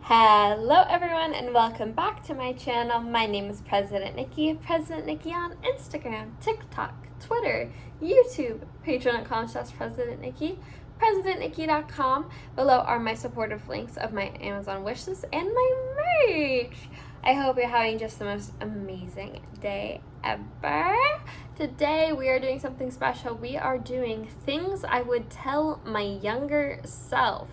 Hello everyone and welcome back to my channel. My name is President Nikki, President Nikki on Instagram, TikTok, Twitter, YouTube, patreon.com/President Nikki, PresidentNikki.com. Below are my supportive links of my Amazon wishlist and my merch. I hope you're having just the most amazing day ever. Today we are doing something special. We are doing things I would tell my younger self.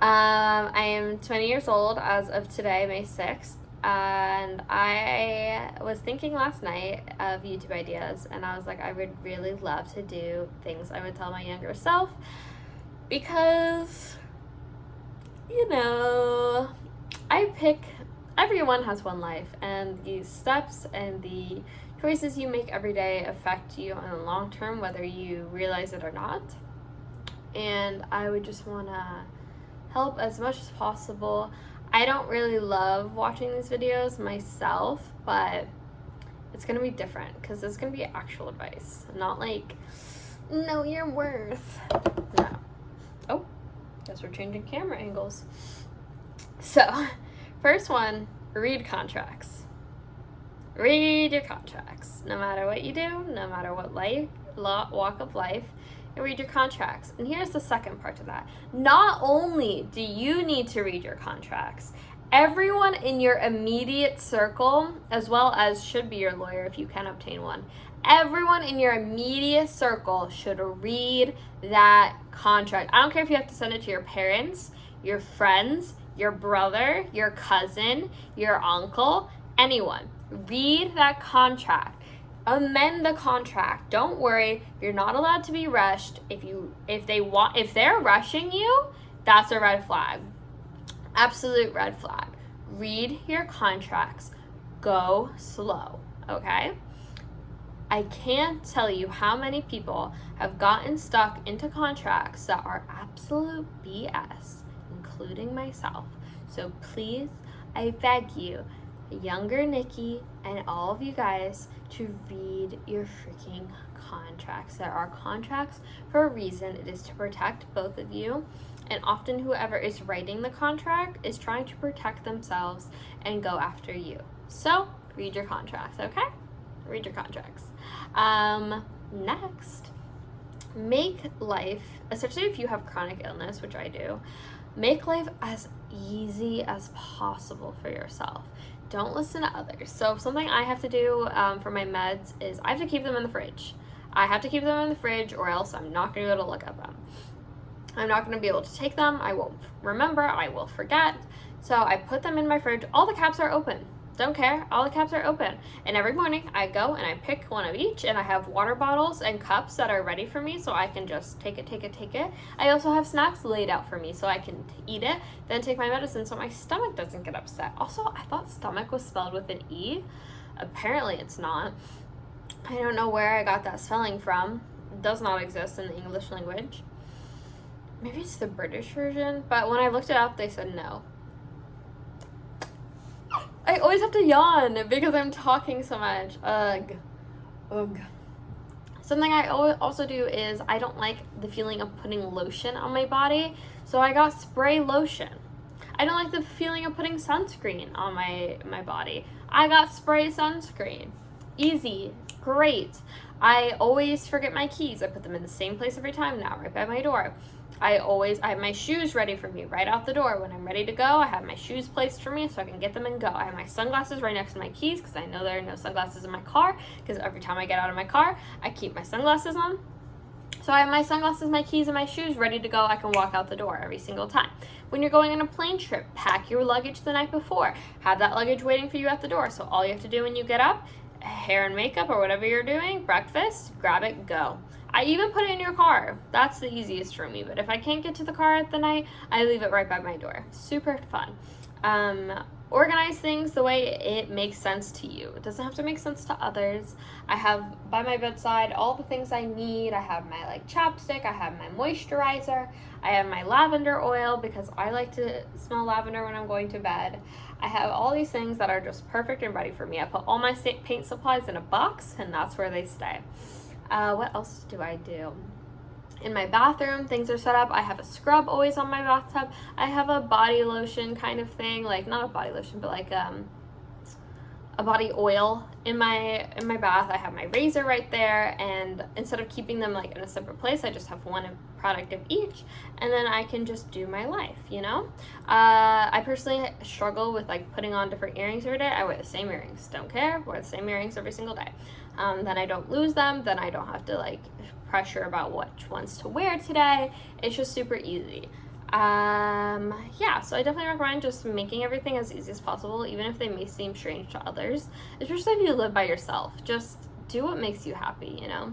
I am 20 years old as of today, May 6th, and I was thinking last night of YouTube ideas, and I was like, I would really love to do things I would tell my younger self, because, everyone has one life, and the steps and the choices you make every day affect you in the long term, whether you realize it or not, and I would just want to help as much as possible. I don't really love watching these videos myself, but it's gonna be different because it's gonna be actual advice, not like know your worth. No. Oh, guess we're changing camera angles. So, first one, read contracts. Read your contracts. No matter what you do, no matter what walk of life, and read your contracts. And here's the second part to that. Not only do you need to read your contracts, everyone in your immediate circle, as well as should be your lawyer if you can obtain one, everyone in your immediate circle should read that contract. I don't care if you have to send it to your parents, your friends, your brother, your cousin, your uncle, anyone. Read that contract. Amend the contract. Don't worry, you're not allowed to be rushed. If they're rushing you, that's a red flag. Absolute red flag. Read your contracts. Go slow, okay? I can't tell you how many people have gotten stuck into contracts that are absolute BS, including myself. So please, I beg you, younger Nikki and all of you guys, to read your freaking contracts. There are contracts for a reason. It is to protect both of you, and often whoever is writing the contract is trying to protect themselves and go after you. So read your contracts, okay? Read your contracts. Next, make life, especially if you have chronic illness, which I do, make life as easy as possible for yourself. Don't listen to others. So something I have to do for my meds is I have to keep them in the fridge. I have to keep them in the fridge or else I'm not going to be able to look at them. I'm not going to be able to take them. I won't remember. I will forget. So I put them in my fridge. All the caps are open. Don't care. All the caps are open. And every morning I go and I pick one of each, and I have water bottles and cups that are ready for me so I can just take it. I also have snacks laid out for me so I can eat it, then take my medicine so my stomach doesn't get upset. Also, I thought stomach was spelled with an E. Apparently it's not. I don't know where I got that spelling from. It does not exist in the English language. Maybe it's the British version, but when I looked it up, they said no. I always have to yawn because I'm talking so much. Ugh. Something I also do is I don't like the feeling of putting lotion on my body, so I got spray lotion. I don't like the feeling of putting sunscreen on my body. I got spray sunscreen. Easy. Great. I always forget my keys. I put them in the same place every time now, right by my door. I have my shoes ready for me right out the door. When I'm ready to go, I have my shoes placed for me so I can get them and go. I have my sunglasses right next to my keys because I know there are no sunglasses in my car, because every time I get out of my car, I keep my sunglasses on. So I have my sunglasses, my keys, and my shoes ready to go. I can walk out the door every single time. When you're going on a plane trip, pack your luggage the night before. Have that luggage waiting for you at the door. So all you have to do when you get up, hair and makeup or whatever you're doing, breakfast, grab it, go. I even put it in your car. That's the easiest for me. But if I can't get to the car at the night, I leave it right by my door. Super fun. Organize things the way it makes sense to you. It doesn't have to make sense to others. I have by my bedside all the things I need. I have my chapstick. I have my moisturizer. I have my lavender oil because I like to smell lavender when I'm going to bed. I have all these things that are just perfect and ready for me. I put all my paint supplies in a box, and that's where they stay. What else do I do? In my bathroom, things are set up. I have a scrub always on my bathtub. I have a body lotion kind of thing, like not a body lotion, but like a body oil in my bath. I have my razor right there, and instead of keeping them like in a separate place, I just have one product of each, and then I can just do my life, you know. I personally struggle with like putting on different earrings every day. I wear the same earrings, don't care, wear the same earrings every single day. Then I don't lose them, then I don't have to like pressure about which ones to wear today. It's just super easy. Yeah, so I definitely recommend just making everything as easy as possible, even if they may seem strange to others, especially if you live by yourself. Just do what makes you happy, you know.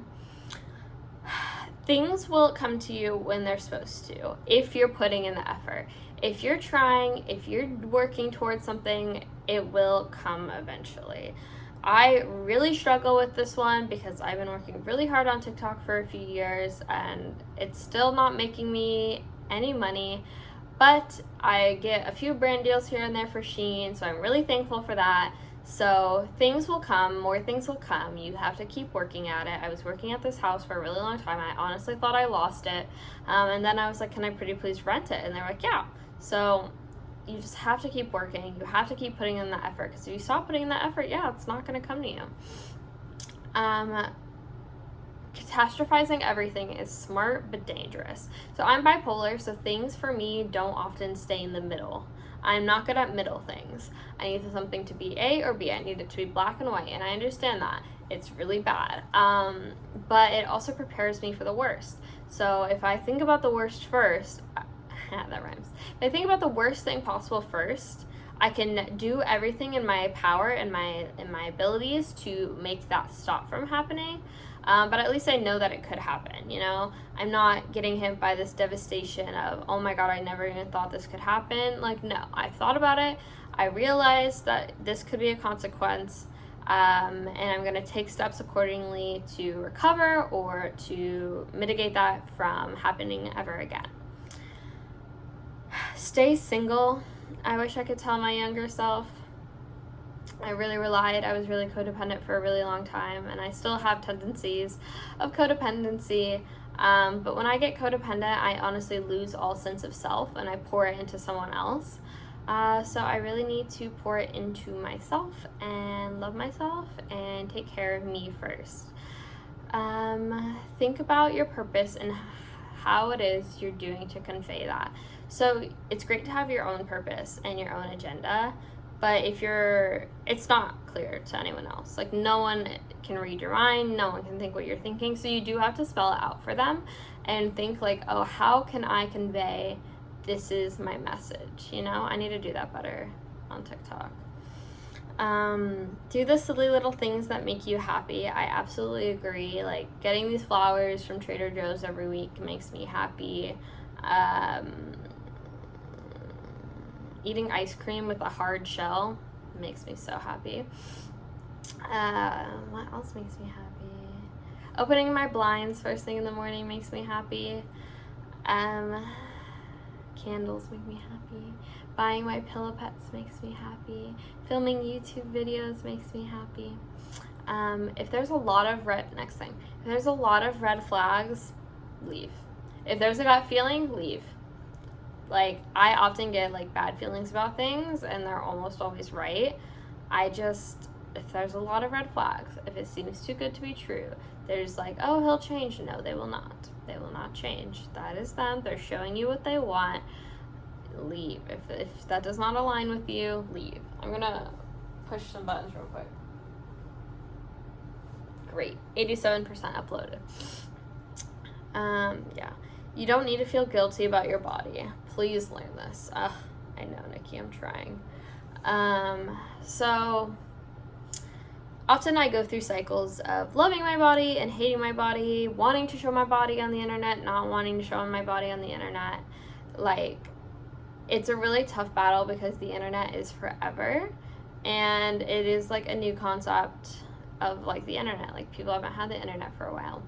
Things will come to you when they're supposed to, if you're putting in the effort. If you're trying, if you're working towards something, it will come eventually. I really struggle with this one because I've been working really hard on TikTok for a few years, and it's still not making me any money, but I get a few brand deals here and there for Shein, so I'm really thankful for that. So things will come, more things will come. You have to keep working at it. I was working at this house for a really long time. I honestly thought I lost it, and then I was like, can I pretty please rent it? And they're like, yeah. So you just have to keep working. You have to keep putting in the effort, because if you stop putting in the effort, yeah, it's not going to come to you. Catastrophizing everything is smart but dangerous. So I'm bipolar, so things for me don't often stay in the middle. I'm not good at middle things. I need something to be A or B. I need it to be black and white, and I understand that. It's really bad. But it also prepares me for the worst. So if I think about the worst first, that rhymes. If I think about the worst thing possible first, I can do everything in my power and my abilities to make that stop from happening. But at least I know that it could happen, you know? I'm not getting hit by this devastation of, oh my God, I never even thought this could happen. Like, no, I've thought about it. I realized that this could be a consequence, and I'm going to take steps accordingly to recover or to mitigate that from happening ever again. Stay single. I wish I could tell my younger self. I really relied. I was really codependent for a really long time, and I still have tendencies of codependency. But when I get codependent, I honestly lose all sense of self, and I pour it into someone else. So I really need to pour it into myself and love myself and take care of me first. Think about your purpose and how it is you're doing to convey that. So it's great to have your own purpose and your own agenda, but it's not clear to anyone else. Like, no one can read your mind, no one can think what you're thinking, so you do have to spell it out for them and think like, oh, how can I convey this is my message, you know? I need to do that better on TikTok. Do the silly little things that make you happy. I absolutely agree. Like, getting these flowers from Trader Joe's every week makes me happy. Eating ice cream with a hard shell makes me so happy. What else makes me happy? Opening my blinds first thing in the morning makes me happy. Candles make me happy. Buying my pillow pets makes me happy. Filming YouTube videos makes me happy. If there's a lot of red flags, leave. If there's a gut feeling, leave. Like, I often get like bad feelings about things, and they're almost always right. If there's a lot of red flags, if it seems too good to be true, there's like, oh, he'll change. No, they will not. They will not change. That is them. They're showing you what they want. Leave. If that does not align with you, leave. I'm gonna push some buttons real quick. Great. 87% uploaded. Yeah. You don't need to feel guilty about your body. Please learn this. I know, Nikki, I'm trying. So often I go through cycles of loving my body and hating my body, wanting to show my body on the internet, not wanting to show my body on the internet. Like, it's a really tough battle because the internet is forever, and it is like a new concept of like the internet. Like, people haven't had the internet for a while.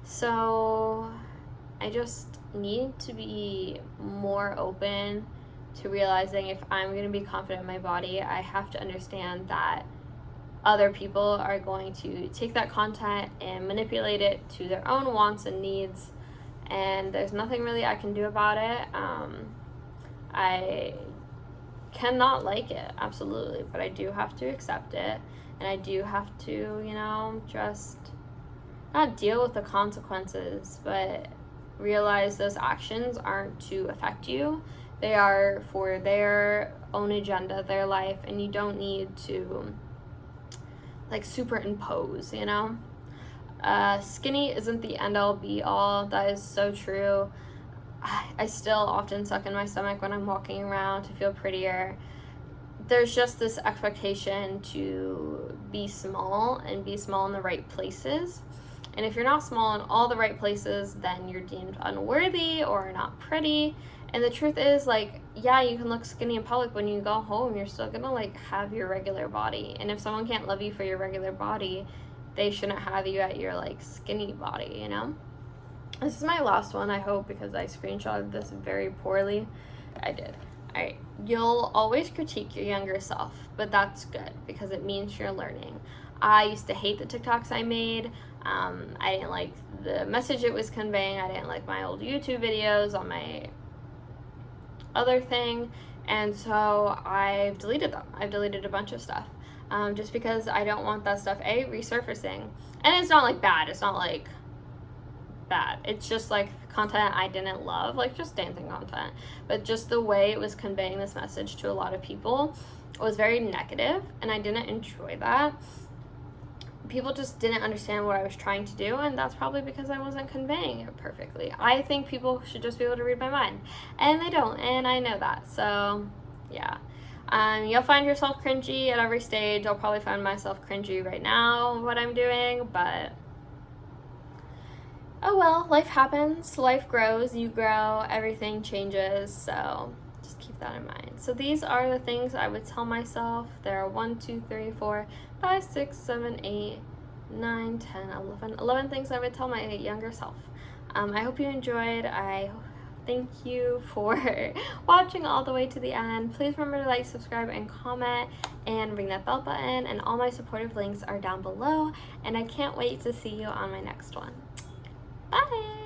So I just need to be more open to realizing if I'm going to be confident in my body, I have to understand that other people are going to take that content and manipulate it to their own wants and needs, and there's nothing really I can do about it. I cannot like it, absolutely, but I do have to accept it, and I do have to, you know, just not deal with the consequences, but realize those actions aren't to affect you. They are for their own agenda, their life, and you don't need to like superimpose, you know? Skinny isn't the end all be all. That is so true. I still often suck in my stomach when I'm walking around to feel prettier. There's just this expectation to be small and be small in the right places. And if you're not small in all the right places, then you're deemed unworthy or not pretty. And the truth is, like, yeah, you can look skinny in public. When you go home, you're still gonna, like, have your regular body. And if someone can't love you for your regular body, they shouldn't have you at your, like, skinny body, you know? This is my last one, I hope, because I screenshotted this very poorly. I did. Alright, you'll always critique your younger self, but that's good because it means you're learning. I used to hate the TikToks I made. I didn't like the message it was conveying. I didn't like my old YouTube videos on my other thing, and so I've deleted them. I've deleted a bunch of stuff just because I don't want that stuff resurfacing. And it's not like bad. It's not like bad. It's just like content I didn't love, like just dancing content. But just the way it was conveying this message to a lot of people was very negative, and I didn't enjoy that. People just didn't understand what I was trying to do, and that's probably because I wasn't conveying it perfectly. I think people should just be able to read my mind, and they don't, and I know that. So yeah, you'll find yourself cringy at every stage. I'll probably find myself cringy right now what I'm doing, but oh well, life happens, life grows, you grow, everything changes, so just keep that in mind. So these are the things I would tell myself. There are 1, 2, 3, 4, 5, 6, 7, 8, 9, 10, 11 things I would tell my younger self. I hope you enjoyed. I thank you for watching all the way to the end. Please remember to like, subscribe, and comment, and ring that bell button, and all my supportive links are down below, and I can't wait to see you on my next one. Bye!